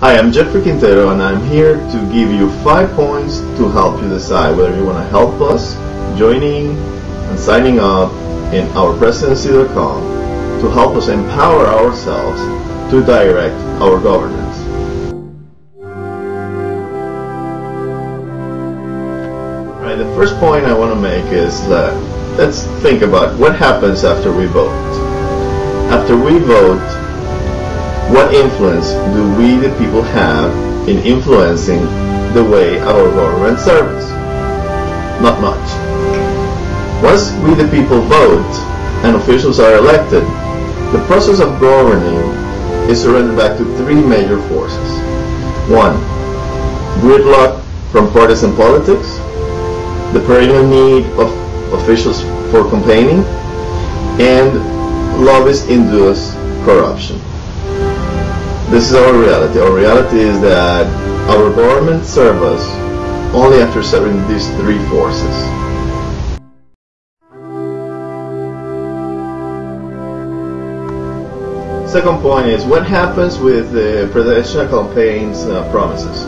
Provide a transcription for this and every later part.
Hi, I'm Jeffrey Quintero, and I'm here to give you 5 points to help you decide whether you want to help us joining and signing up in ourpresidency.com to help us empower ourselves to direct our governance. Alright, the first point I want to make is that let's think about what happens after we vote. After we vote, what influence do we, the people, have in influencing the way our government serves? Not much. Once we, the people, vote and officials are elected, the process of governing is surrendered back to 3 major forces. 1. Gridlock from partisan politics, the perennial need of officials for campaigning, and lobbyist-induced corruption. This is our reality. Our reality is that our government serves us only after serving these 3 forces. Second point is what happens with the presidential campaign's promises.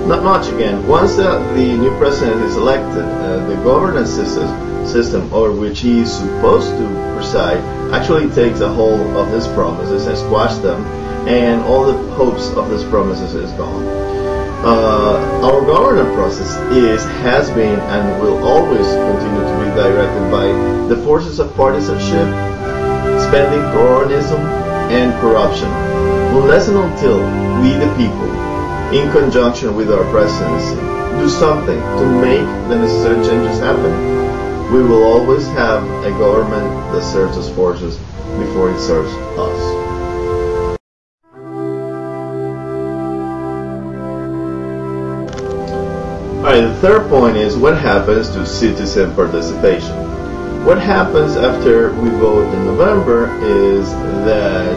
Not much again. Once the new president is elected, the governance system over which he is supposed to preside actually takes a hold of his promises and squashes them, and all the hopes of these promises is gone. Our governance process has been, and will always continue to be directed by the forces of partisanship, spending cronyism, and corruption. Unless and until we, the people, in conjunction with our presidency, do something to make the necessary changes happen, we will always have a government that serves as forces before it serves us. Alright, the third point is what happens to citizen participation. What happens after we vote in November is that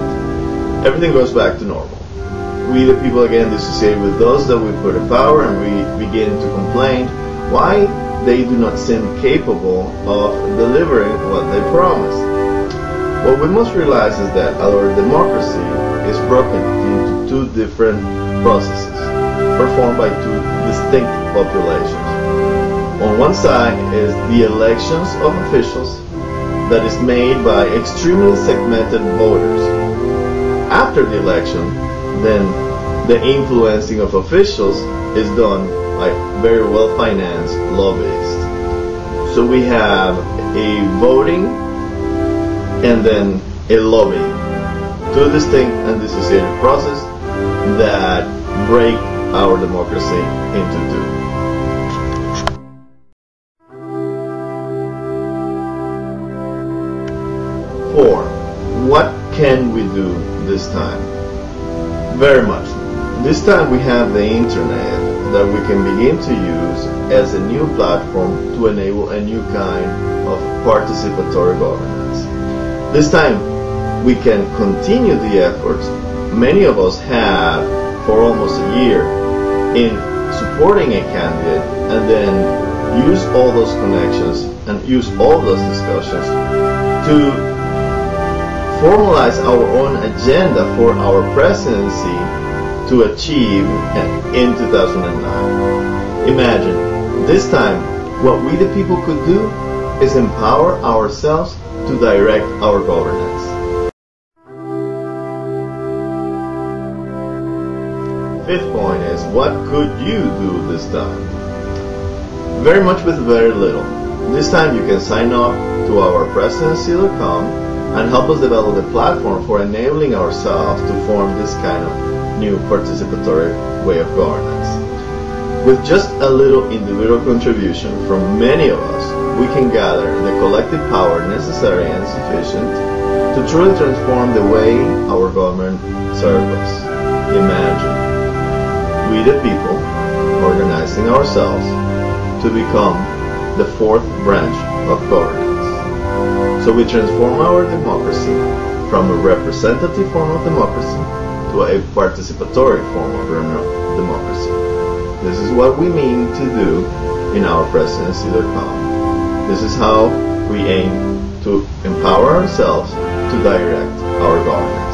everything goes back to normal. We, the people, again dissociate with those that we put in power, and we begin to complain why they do not seem capable of delivering what they promised. What we must realize is that our democracy is broken into 2 different processes performed by 2 distinct populations. On one side is the elections of officials that is made by extremely segmented voters. After the election, then the influencing of officials is done by very well-financed lobbyists. So we have a voting and then a lobbying. 2 distinct and dissociated processes that break our democracy into 2. What can we do this time? Very much. This time we have the internet that we can begin to use as a new platform to enable a new kind of participatory governance. This time we can continue the efforts many of us have for almost a year in supporting a candidate, and then use all those connections and use all those discussions to formalize our own agenda for our presidency to achieve in 2009. Imagine, this time, what we the people could do is empower ourselves to direct our governance. 5th point is, what could you do this time? Very much with very little. This time you can sign up to ourpresidency.com and help us develop a platform for enabling ourselves to form this kind of new participatory way of governance. With just a little individual contribution from many of us, we can gather the collective power necessary and sufficient to truly transform the way our government serves us. Imagine, we the people organizing ourselves to become the 4th branch of governance. So we transform our democracy from a representative form of democracy to a participatory form of democracy. This is what we mean to do in ourpresidency.com. This is how we aim to empower ourselves to direct our government.